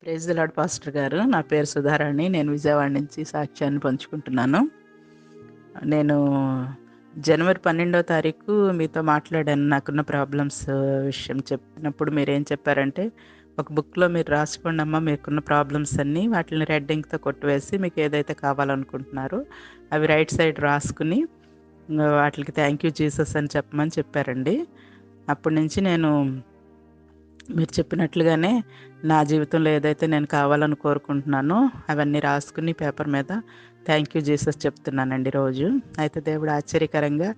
Praise the lord pastor గారు. నా పేరు సుధారాణి. నేను విజయవాడ నుంచి సాక్ష్యాన్ని పంచుకుంటున్నాను. నేను జనవరి 12వ తారీఖు మీతో మాట్లాడాను. నాకున్న ప్రాబ్లమ్స్ విషయం చెప్పినప్పుడు మీరేం చెప్పారంటే, ఒక బుక్‌లో మీరు రాసుకోండమ్మా మీకున్న ప్రాబ్లమ్స్ అన్నీ. వాటిని రెడ్ ఇంక్‌తో కొట్టివేసి మీకు ఏదైతే కావాలనుకుంటున్నారో అవి రైట్ సైడ్ రాసుకుని వాటికి థ్యాంక్ యూ జీసస్ అని చెప్పమని చెప్పారండి. అప్పటి నుంచి నేను మీరు చెప్పినట్లుగానే నా జీవితంలో ఏదైతే నేను కావాలని కోరుకుంటున్నానో అవన్నీ రాసుకుని పేపర్ మీద థ్యాంక్ యూ జీసస్ చెప్తున్నానండి రోజు. అయితే దేవుడు ఆశ్చర్యకరంగా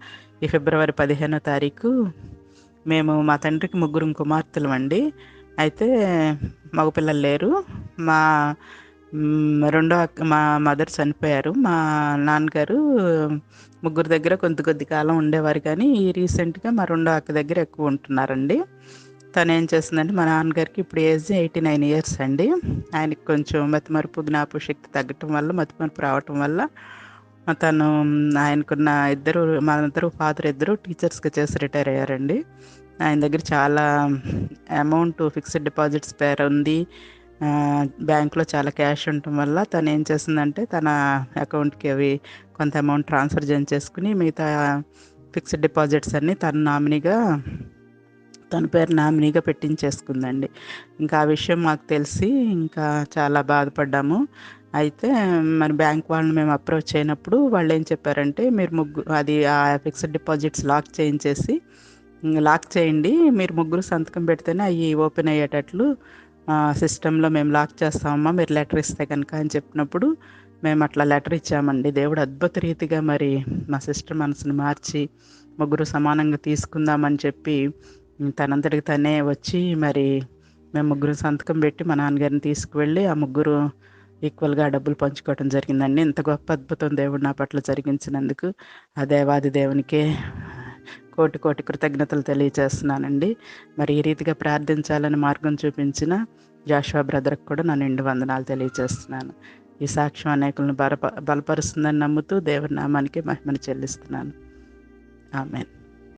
ఈ ఫిబ్రవరి 15వ తారీఖు మా తండ్రికి ముగ్గురు కుమార్తెలమండి. అయితే మగపిల్లలు లేరు. మా రెండో అక్క మా మదర్ చనిపోయారు. మా నాన్నగారు ముగ్గురు దగ్గర కొద్ది కాలం ఉండేవారు, కానీ రీసెంట్గా మా రెండో అక్క దగ్గర ఎక్కువ ఉంటున్నారండి. తనేం చేస్తుందంటే, మా నాన్నగారికి ఇప్పుడు ఏజ్ 89 ఇయర్స్ అండి. ఆయనకి కొంచెం మతిమరుపు, జ్ఞాపకశక్తి తగ్గటం వల్ల, మతిమరుపు రావటం వల్ల తను ఆయనకున్న మా ఇద్దరు ఫాదర్ ఇద్దరు టీచర్స్‌గా చేసి రిటైర్ అయ్యారండి. ఆయన దగ్గర చాలా అమౌంట్ ఫిక్స్డ్ డిపాజిట్స్ ఉంది. బ్యాంక్‌లో చాలా క్యాష్ ఉండటం వల్ల తనేం చేసిందంటే, తన అకౌంట్‌కి అవి కొంత అమౌంట్ ట్రాన్స్‌ఫర్ చేయించేసుకుని, మిగతా ఫిక్స్డ్ డిపాజిట్స్ అన్నీ తన పేరు నామినీగా పెట్టించేసుకుందండి. ఇంకా ఆ విషయం మాకు తెలిసి ఇంకా చాలా బాధపడ్డాము. అయితే మరి బ్యాంక్ వాళ్ళని మేము అప్రోచ్ అయినప్పుడు వాళ్ళేం చెప్పారంటే, మీరు అది ఆ ఫిక్స్డ్ డిపాజిట్స్ లాక్ చేయండి. మీరు ముగ్గురు సంతకం పెడితేనే అవి ఓపెన్ అయ్యేటట్లు సిస్టంలో మేము లాక్ చేస్తామమ్మా, మీరు లెటర్ ఇస్తే కనుక అని చెప్పినప్పుడు మేము అట్లా లెటర్ ఇచ్చామండి. దేవుడు అద్భుత రీతిగా మరి మా సిస్టర్ మనసుని మార్చి ముగ్గురు సమానంగా తీసుకుందామని చెప్పి తనంతటికి తనే వచ్చి మరి మేము ముగ్గురు సంతకం పెట్టి మా నాన్నగారిని తీసుకువెళ్ళి ఆ ముగ్గురు ఈక్వల్గా డబ్బులు పంచుకోవడం జరిగిందండి. ఇంత గొప్ప అద్భుతం దేవుడు నా పట్ల జరిగించినందుకు ఆ దేవాది దేవునికే కోటి కోటి కృతజ్ఞతలు తెలియజేస్తున్నానండి. మరి ఈ రీతిగా ప్రార్థించాలని మార్గం చూపించిన జాషువా బ్రదర్కి కూడా నా నిండు వందనాలు తెలియజేస్తున్నాను. ఈ సాక్ష్యం అనేకులను బలపరుస్తుందని నమ్ముతూ దేవుని నామానికి మహిమను చెల్లిస్తున్నాను. ఆమేన్.